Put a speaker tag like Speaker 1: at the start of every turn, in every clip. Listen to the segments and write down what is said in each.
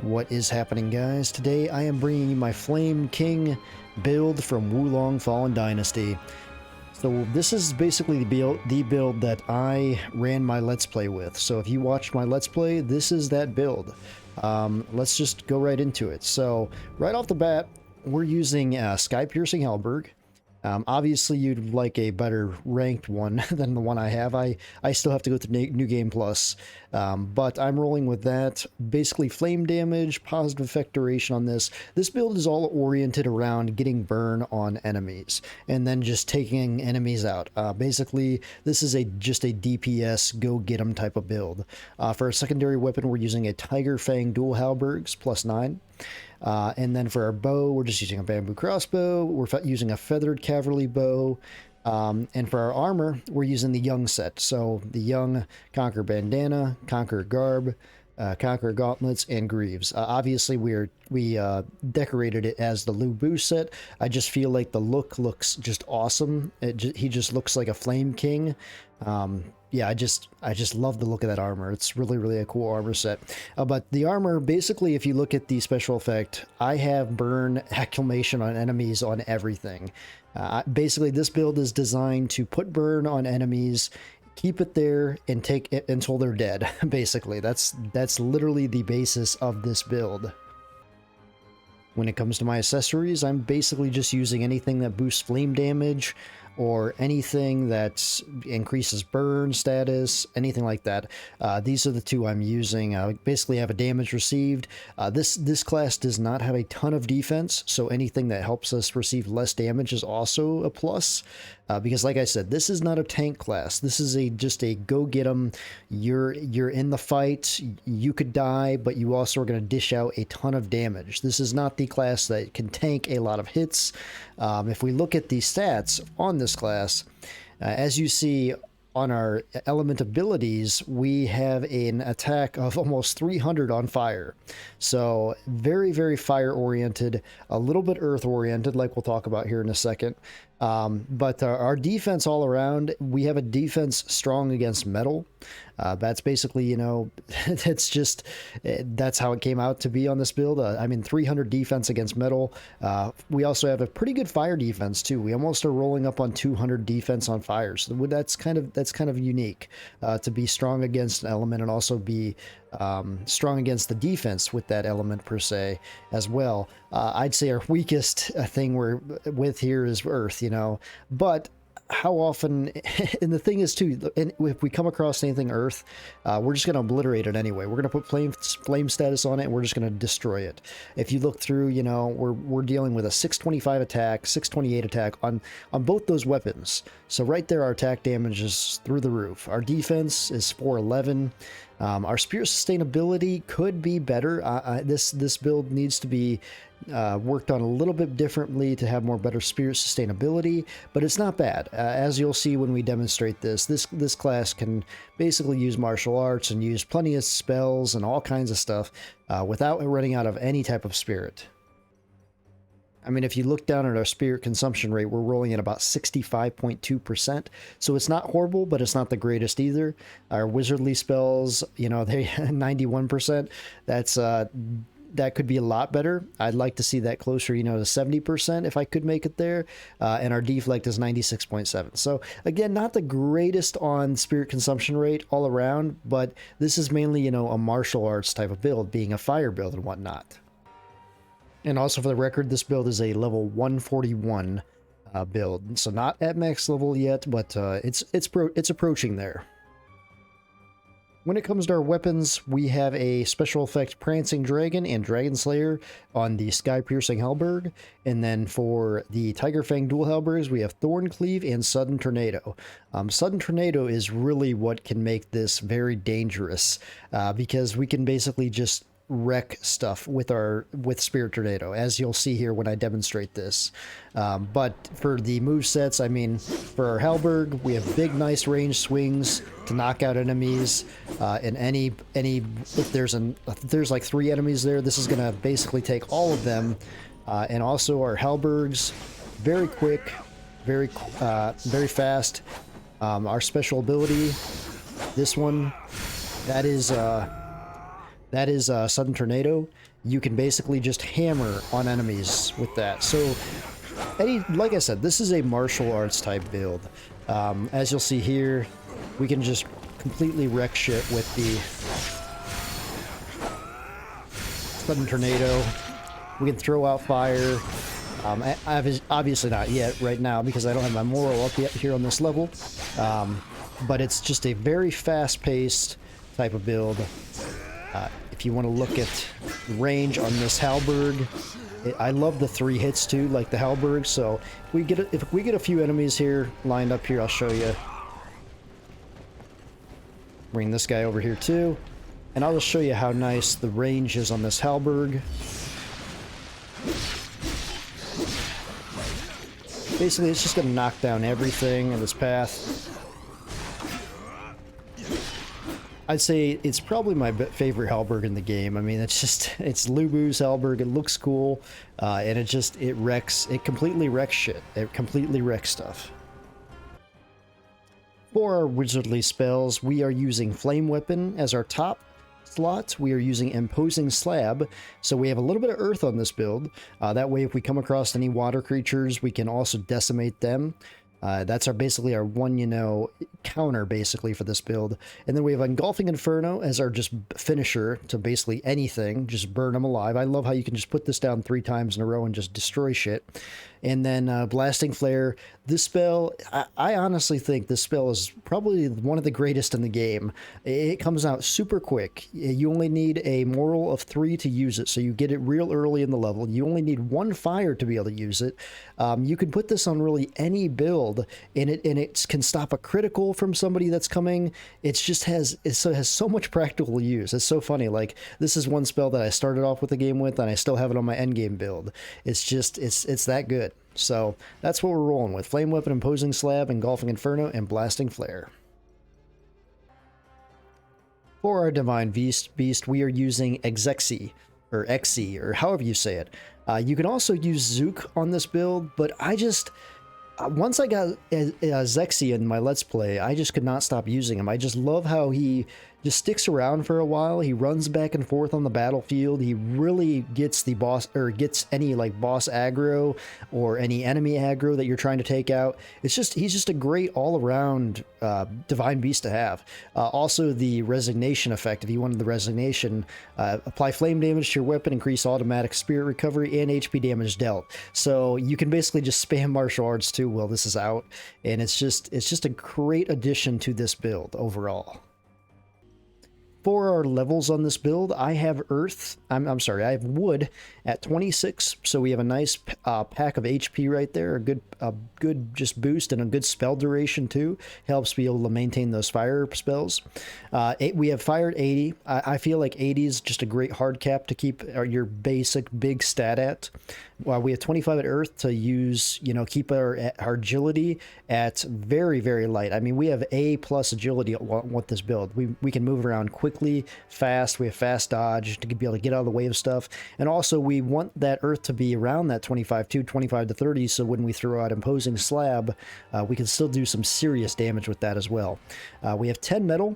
Speaker 1: What is happening, guys? Today I am bringing you my Flame King build from Wulong Fallen Dynasty. So this is basically the build that I ran my Let's Play with. So if you watched my Let's Play, this is that build. Let's just go right into it. So right off the bat, we're using Sky-Piercing Halberd. Obviously, you'd like a better ranked one than the one I have. I still have to go through New Game Plus, but I'm rolling with that. Basically, flame damage, positive effect duration on this. This build is all oriented around getting burn on enemies, and then just taking enemies out. Basically, this is just a DPS, go get 'em type of build. For a secondary weapon, we're using a Tiger Fang Dual Halberds, +9. And then for our bow, we're just using a bamboo crossbow. We're using a feathered cavalry bow. And for our armor, we're using the Young set. So the Young Conqueror Bandana, Conqueror Garb, Conqueror Gauntlets, and Greaves. Obviously, we decorated it as the Lu Bu set. I just feel like the look looks just awesome. He just looks like a Flame King. Yeah, I just love the look of that armor. It's really a cool armor set. But the armor, basically, if you look at the special effect, I have burn acclamation on enemies on everything. Basically, this build is designed to put burn on enemies, keep it there, and take it until they're dead. Basically, that's literally the basis of this build. When it comes to my accessories, I'm basically just using anything that boosts flame damage, or anything that increases burn status, anything like that. These are the two I'm using. Basically, I have a damage received. This class does not have a ton of defense, so anything that helps us receive less damage is also a plus. Because, like I said, this is not a tank class. This is just a go get 'em. You're in the fight. You could die, but you also are going to dish out a ton of damage. This is not the class that can tank a lot of hits. If we look at the stats on this class, as you see on our element abilities, we have an attack of almost 300 on fire. So very fire oriented, a little bit earth oriented, like we'll talk about here in a second. But our defense all around, we have a defense strong against metal. That's basically, you know, that's how it came out to be on this build. I mean, 300 defense against metal. We also have a pretty good fire defense too. We almost are rolling up on 200 defense on fire. So that's kind of unique, to be strong against an element and also be strong against the defense with that element per se as well. I'd say our weakest thing we're with here is earth, you know, but how often, and the thing is too, if we come across anything earth, we're just going to obliterate it anyway. We're going to put flame status on it, and we're just going to destroy it. If you look through, you know, we're dealing with a 625 attack, 628 attack on both those weapons. So right there, our attack damage is through the roof. Our defense is 411. Our spirit sustainability could be better. This build needs to be worked on a little bit differently to have better spirit sustainability, but it's not bad. As you'll see when we demonstrate this class can basically use martial arts and use plenty of spells and all kinds of stuff without running out of any type of spirit. I mean, if you look down at our spirit consumption rate, we're rolling at about 65.2%. So it's not horrible, but it's not the greatest either. Our wizardly spells, you know, they 91%. That could be a lot better. I'd like to see that closer, you know, to 70% if I could make it there. And our deflect is 96.7. So again, not the greatest on spirit consumption rate all around, but this is mainly, you know, a martial arts type of build, being a fire build and whatnot. And also for the record, this build is a level 141 build. So not at max level yet, but it's approaching there. When it comes to our weapons, we have a special effect Prancing Dragon and Dragon Slayer on the Sky-Piercing Halberd. And then for the Tiger Fang Dual Halberds, we have Thorn Cleave and Sudden Tornado. Sudden Tornado is really what can make this very dangerous, because we can basically just wreck stuff with Spirit Tornado, as you'll see here when I demonstrate this. But for the move sets, I mean, for our Halberd, we have big, nice range swings to knock out enemies. And if there's like 3 enemies there, this is gonna basically take all of them. And also our Halberds, very quick, very fast. Our special ability, this one, that is That is Sudden Tornado. You can basically just hammer on enemies with that. So, like I said, this is a martial arts type build. As you'll see here, we can just completely wreck shit with the Sudden Tornado. We can throw out fire. Obviously not yet right now because I don't have my moral up yet here on this level. But it's just a very fast-paced type of build. If you want to look at range on this halberd, I love the 3 hits too, like the halberd. So if we get a few enemies here lined up here, I'll show you. Bring this guy over here too, and I'll just show you how nice the range is on this halberd. Basically, it's just going to knock down everything in its path. I'd say it's probably my favorite halberd in the game. I mean, it's Lubu's halberd. It looks cool, and it completely wrecks shit. It completely wrecks stuff. For our wizardly spells, we are using Flame Weapon as our top slot. We are using Imposing Slab, so we have a little bit of earth on this build. That way, if we come across any water creatures, we can also decimate them. That's basically our one, counter basically for this build. And then we have Engulfing Inferno as our just finisher to basically anything, just burn them alive. I love how you can just put this down 3 times in a row and just destroy shit. And then Blasting Flare. This spell, I honestly think this spell is probably one of the greatest in the game. It comes out super quick. You only need a moral of 3 to use it, so you get it real early in the level. You only need 1 fire to be able to use it. You can put this on really any build, and it can stop a critical from somebody that's coming. It has so much practical use. It's so funny. Like, this is one spell that I started off with the game with, and I still have it on my endgame build. It's that good. So that's what we're rolling with. Flame Weapon, Imposing Slab, Engulfing Inferno, and Blasting Flare. For our Divine Beast, we are using Exexi, or Exi, or however you say it. You can also use Zook on this build, but once I got Zexi in my Let's Play, I just could not stop using him. I just love how he just sticks around for a while. He runs back and forth on the battlefield. He really gets the boss, or gets any like boss aggro or any enemy aggro that you're trying to take out. He's just a great all-around Divine Beast to have. Also, the Resignation effect. If you wanted the Resignation, apply flame damage to your weapon, increase automatic spirit recovery and HP damage dealt. So you can basically just spam martial arts too while this is out, and it's just a great addition to this build overall. For our levels on this build, I have earth, I have wood at 26, so we have a nice pack of HP right there, a good just boost and a good spell duration too. Helps be able to maintain those fire spells. We have fire at 80. I feel like 80 is just a great hard cap to keep your basic big stat at. We have 25 at earth to use, keep our agility at very, very light. I mean, we have A+ agility with this build. We can move around quickly, fast. We have fast dodge to be able to get out of the way of stuff. And also, we want that earth to be around that 25 to 30, so when we throw out Imposing Slab, we can still do some serious damage with that as well. We have 10 metal,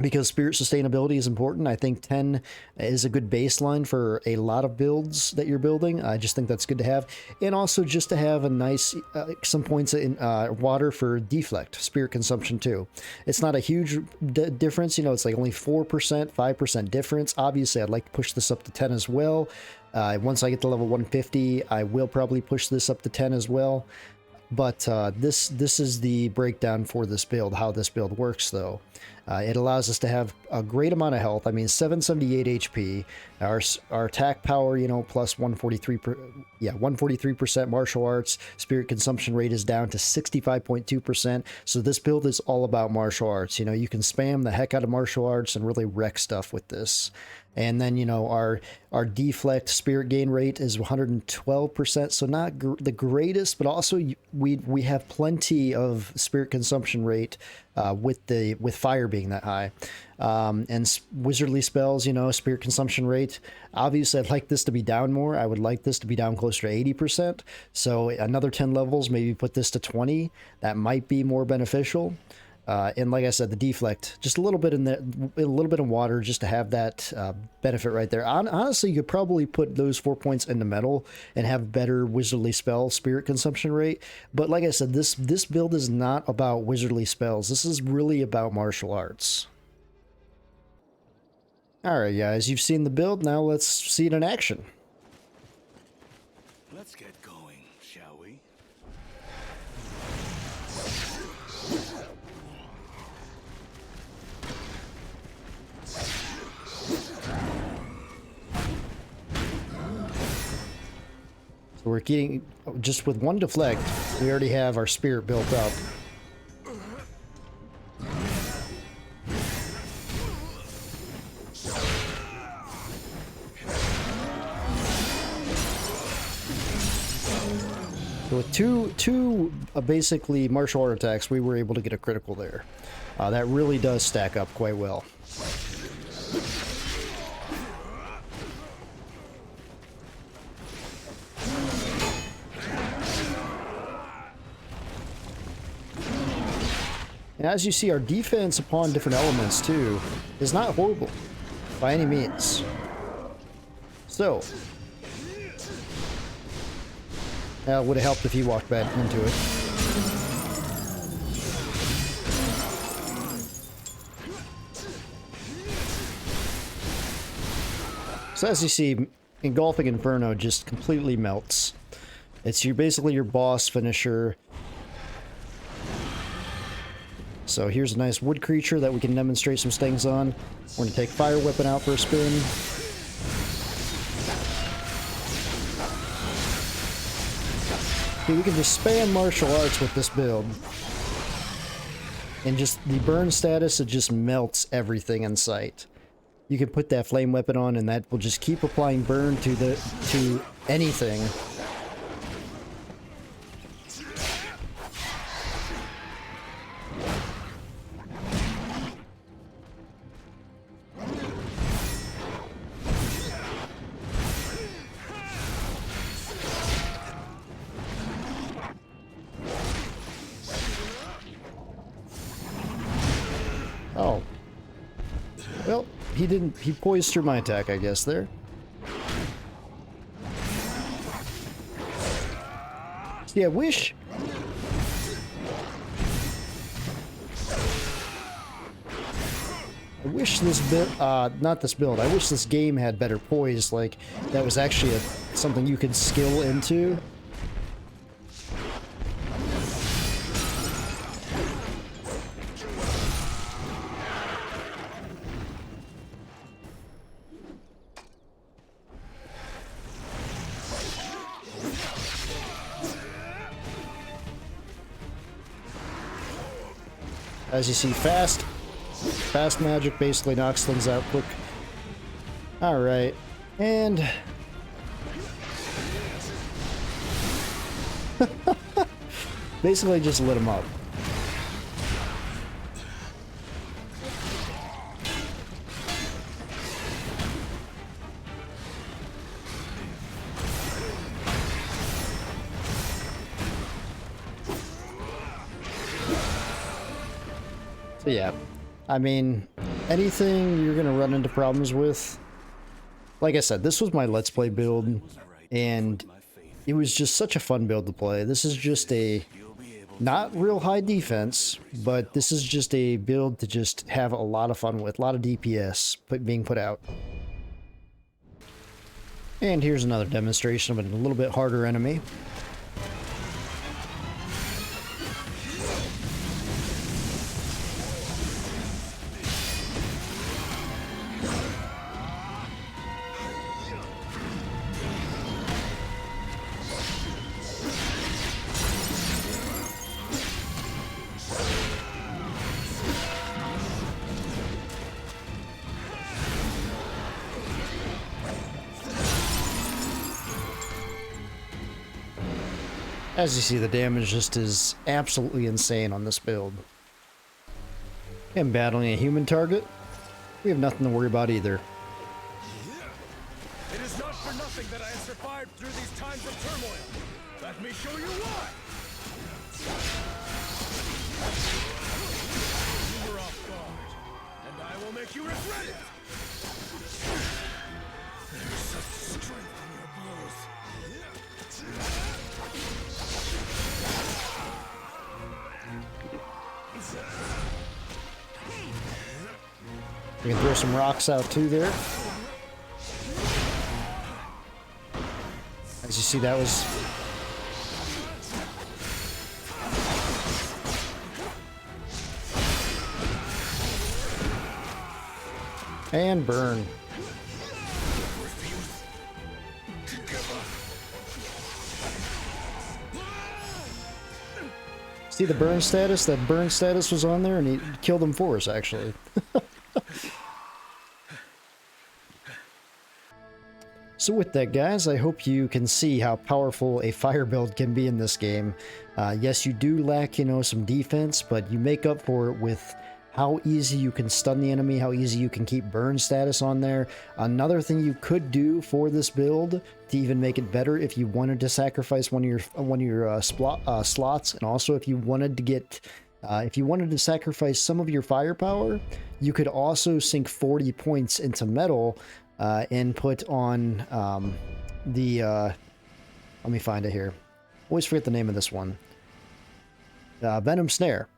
Speaker 1: because spirit sustainability is important. I think 10 is a good baseline for a lot of builds that you're building. I just think that's good to have. And also just to have a nice, some points in water for deflect, spirit consumption too. It's not a huge difference, it's like only 4%, 5% difference. Obviously, I'd like to push this up to 10 as well. Once I get to level 150, I will probably push this up to 10 as well. But this is the breakdown for this build, how this build works though. It allows us to have a great amount of health. I mean, 778 HP. Our attack power, plus 143% martial arts. Spirit consumption rate is down to 65.2%. So this build is all about martial arts. You can spam the heck out of martial arts and really wreck stuff with this. And then, our deflect spirit gain rate is 112%, so not the greatest, but also we have plenty of spirit consumption rate with fire being that high. And wizardly spells, spirit consumption rate. Obviously, I'd like this to be down more. I would like this to be down closer to 80%. So another 10 levels, maybe put this to 20. That might be more beneficial. And like I said, the deflect, just a little bit in a little bit of water, just to have that benefit right there. Honestly, you could probably put those 4 points into metal and have better wizardly spell spirit consumption rate. But like I said, this build is not about wizardly spells. This is really about martial arts. All right, guys, you've seen the build. Now let's see it in action.
Speaker 2: Let's get going, shall we?
Speaker 1: So we're getting, just with one deflect, we already have our spirit built up. So with two basically martial art attacks, we were able to get a critical there. That really does stack up quite well. And as you see, our defense upon different elements, too, is not horrible by any means. So, it would have helped if he walked back into it. So as you see, Engulfing Inferno just completely melts. It's basically your boss finisher. So here's a nice wood creature that we can demonstrate some things on. We're going to take Fire Weapon out for a spin. Okay, we can just spam martial arts with this build. And just the burn status, it just melts everything in sight. You can put that flame weapon on and that will just keep applying burn to anything. Oh. Well, he poised through my attack, I guess, there. See, I wish this build, not this build, I wish this game had better poise, like, that was actually something you could skill into. As you see, fast magic basically knocks things out quick. Alright, and... basically just lit him up. So yeah, I mean, anything you're gonna run into problems with, like I said, this was my Let's Play build, and it was just such a fun build to play. This is just a, not real high defense, but this is just a build to just have a lot of fun with, a lot of DPS being put out. And here's another demonstration of a little bit harder enemy. As you see, the damage just is absolutely insane on this build. And battling a human target, we have nothing to worry about either.
Speaker 2: It is not for nothing that I have survived through these times of turmoil. Let me show you why. make you regret it! There's such strength in your blows.
Speaker 1: We can throw some rocks out too there. As you see, that was... And burn. See the burn status? That burn status was on there and he killed him for us, actually. So with that, guys, I hope you can see how powerful a fire build can be in this game. Yes, you do lack, you know, some defense, but you make up for it with how easy you can stun the enemy, how easy you can keep burn status on there. Another thing you could do for this build to even make it better, if you wanted to sacrifice one of your slots, and also if you wanted to get if you wanted to sacrifice some of your firepower, you could also sink 40 points into metal and put on let me find it here. Always forget the name of this one. Venom Snare.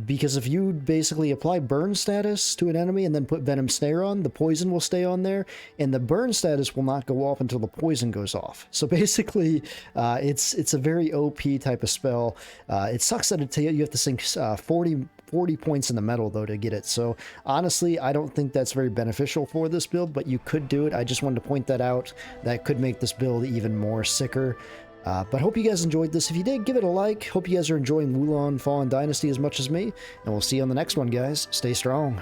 Speaker 1: Because if you basically apply burn status to an enemy and then put Venom Snare on, the poison will stay on there, and the burn status will not go off until the poison goes off. So basically, it's a very OP type of spell. It sucks that you have to sink 40 points in the metal, though, to get it. So honestly, I don't think that's very beneficial for this build, but you could do it. I just wanted to point that out. That could make this build even more sicker. But hope you guys enjoyed this. If you did, give it a like. Hope you guys are enjoying Wulong Fallen Dynasty as much as me. And we'll see you on the next one, guys. Stay strong.